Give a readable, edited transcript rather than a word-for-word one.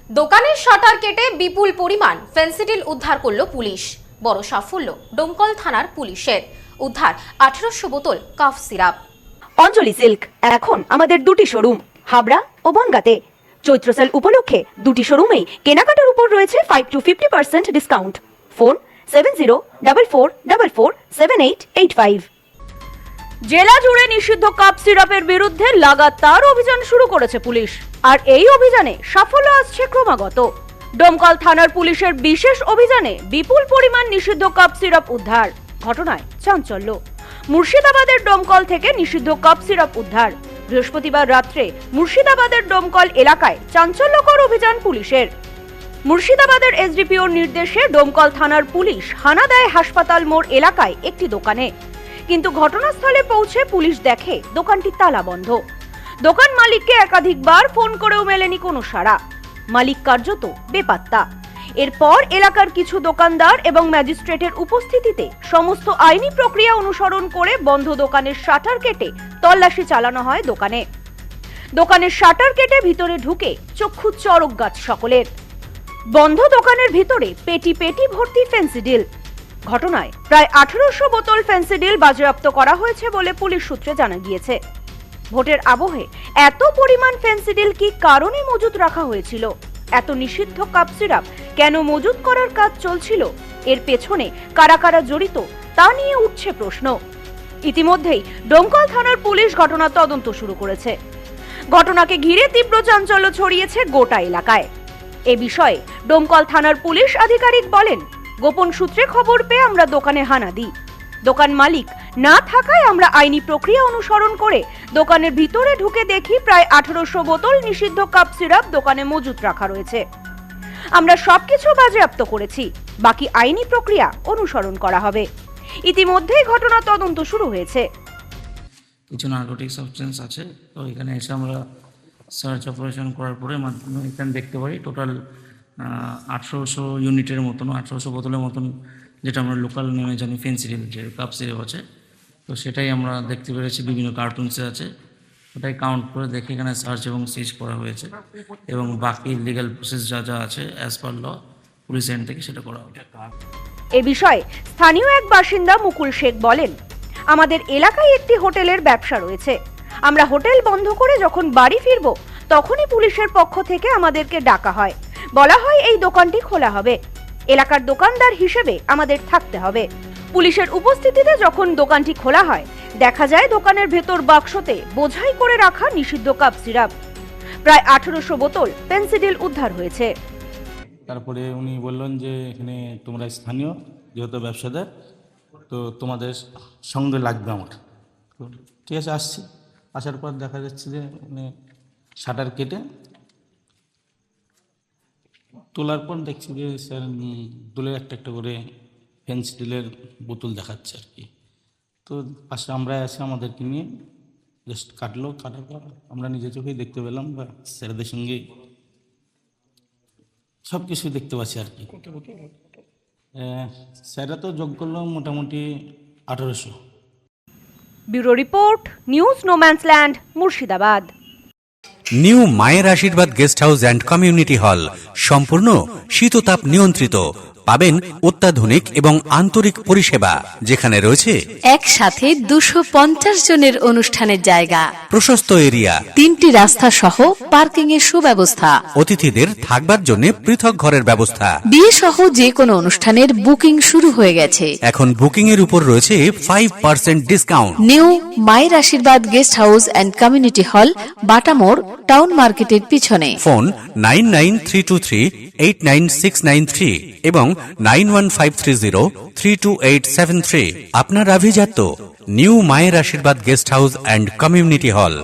দোকানের শাটার কেটে বিপুল পরিমাণ ফেন্সিডিল উদ্ধার করল পুলিশ। বড় সাফল্য ডোমকল থানার পুলিশের, উদ্ধার 1800 বোতল কাফ সিরাপ। অঞ্জলি সিল্ক এখন আমাদের দুটি শোরুম হাবড়া ও বনগাঁতে। চৈত্র সেল উপলক্ষে দুটি শোরুমেই কেনাকাটার উপর রয়েছে 5 to 50% ডিসকাউন্ট। ফোন 7044447885। জেলা জুড়ে নিষিদ্ধ কাপ সিরাপের বিরুদ্ধে লাগাতার অভিযান শুরু করেছে পুলিশ, আর এই অভিযানে সাফল্য আসছে ক্রমাগত। ডোমকল থানার পুলিশের বিশেষ অভিযানে বিপুল পরিমাণ নিষিদ্ধ কাপ সিরাপ উদ্ধার। ঘটনায় চাঞ্চল্য। মুর্শিদাবাদের ডোমকল থেকে নিষিদ্ধ কাপ সিরাপ উদ্ধার। বৃহস্পতিবার রাত্রে মুর্শিদাবাদের ডোমকল এলাকায় চাঞ্চল্যকর অভিযান পুলিশের। মুর্শিদাবাদের এসডিপিওর নির্দেশে ডোমকল থানার পুলিশ হানা দেয় হাসপাতাল মোড় এলাকায় একটি দোকানে। কিন্তু ঘটনাস্থলে পৌঁছে পুলিশ দেখে দোকানটি তালা বন্ধ। দোকান মালিককে একাধিকবার ফোন করেও মেলেনি কোনো সাড়া। মালিক কার্যত বেপাত্তা। এরপর এলাকার কিছু দোকানদার এবং ম্যাজিস্ট্রেটের উপস্থিতিতে সমস্ত আইনি প্রক্রিয়া অনুসরণ করে বন্ধ দোকানের শাটার কেটে তল্লাশি চালানো হয় দোকানে। দোকানের শাটার কেটে ভিতরে ঢুকে চক্ষু চড়ক গাছ সকলের। বন্ধ দোকানের ভিতরে পেটি পেটি ভর্তি ফেন্সিডিল। ঘটনায় প্রায় 1800 বোতল ফেন্সিডিল বাজেয়াপ্ত করা হয়েছে বলে পুলিশ সূত্রে জানা গিয়েছে। ভোটের আবহে এত পরিমাণ ফেন্সিডিল কি কারণে মজুত রাখা হয়েছিল? এত নিষিদ্ধ কাপ সিরাপ কেন মজুত করার কাজ চলছিল? এর পেছনে কারা কারা জড়িত তা নিয়ে উঠছে প্রশ্ন। ইতিমধ্যেই ডোমকল থানার পুলিশ ঘটনার তদন্ত শুরু করেছে। ঘটনাকে ঘিরে তীব্র চাঞ্চল্য ছড়িয়েছে গোটা এলাকায়। এ বিষয়ে ডোমকল থানার পুলিশ আধিকারিক বলেন, গোপন সূত্রে খবর পেয়ে আমরা দোকানে হানা দিই। দোকান মালিক না থাকায় আমরা আইনি প্রক্রিয়া অনুসরণ করে দোকানের ভিতরে ঢুকে দেখি প্রায় 1800 বোতল নিষিদ্ধ কাপ সিরাপ দোকানে মজুত রাখা রয়েছে। আমরা সবকিছু বাজেয়াপ্ত করেছি, বাকি আইনি প্রক্রিয়া অনুসরণ করা হবে। ইতিমধ্যেই ঘটনা তদন্ত শুরু হয়েছে। কিছু নার্কোটিক সাবস্টেন্স আছে, তো এখানে এসে আমরা সার্চ অপারেশন করার পরে এখানে দেখতে পারি টোটাল 1800 ইউনিটের মতন, 1800 বোতলের মতন, যেটা আমরা লোকাল নেমে জানি ফেন্সিডিল যে কাপ সিরাপ আছে, তো সেটাই আমরা দেখতে পেরেছি। বিভিন্ন কার্টুনসে আছে, ওটাই কাউন্ট করে দেখে এখানে সার্চ এবং সিজ করা হয়েছে, এবং বাকি লিগ্যাল প্রসেস যা যা আছে as per law police end থেকে সেটা করা হবে। এ বিষয়ে স্থানীয় এক বাসিন্দা মুকুল শেখ বলেন, আমাদের এলাকায় একটি হোটেলের ব্যবসা রয়েছে। আমরা হোটেল বন্ধ করে যখন বাড়ি ফিরব তখনই পুলিশের পক্ষ থেকে আমাদেরকে ডাকা হয়, বলা হয় এই দোকানটি খোলা হবে, এলাকার দোকানদার হিসেবে আমাদের থাকতে হবে। পুলিশের উপস্থিতিতে যখন দোকানটি খোলা হয় দেখা যায় দোকানের ভেতর বাক্সতে বোঝাই করে রাখা নিষিদ্ধ কাপ সিরাপ। প্রায় 1800 বোতল ফেন্সিডিল উদ্ধার হয়েছে। তারপরে উনি বললেন যে এখানে তোমরা স্থানীয় যেহেতু ব্যবসাদার, তো তোমাদের সঙ্গে লাগবে আমার। তো ঠিক আছে, আসছি। আসার পর দেখা যাচ্ছে যে শাটার কেটে তোলার পর দেখছি যে স্যার দোলের একটা একটা করে ফেন্সিডিলের বোতল দেখাচ্ছে আর কি। তো পাশে আমরা আসি, আমাদেরকে নিয়ে জাস্ট কাটার পর আমরা নিজের চোখেই দেখতে পেলাম, বা স্যারদের সঙ্গে সব কিছুই দেখতে পাচ্ছি আর কি। স্যাররা তো যোগ করলো মোটামুটি 1800। Bureau report, news no man's land, Murshidabad. New মায়ের আশীর্বাদ guest house and community hall সম্পূর্ণ শীততাপ নিয়ন্ত্রিত। পাবেন অত্যাধুনিক এবং আন্তরিক পরিষেবা, যেখানে রয়েছে একসাথে 250 জনের অনুষ্ঠানের জায়গা, প্রশস্ত এরিয়া, 3টি রাস্তা সহ পার্কিং এর সুব্যবস্থা, অতিথিদের থাকবার জন্য পৃথক ঘরের ব্যবস্থা। বিয়ে সহ যে কোনো অনুষ্ঠানের বুকিং শুরু হয়ে গেছে। এখন বুকিং এর উপর রয়েছে 5% ডিসকাউন্ট। নিউ মায়ের আশীর্বাদ guest house and community hall, বাটামোড়, town মার্কেটের পিছনে। ফোন 9932389693 এবং 9153032873। আপনার আভিজাত্য নিউ মায়ের আশীর্বাদ guest house and community hall.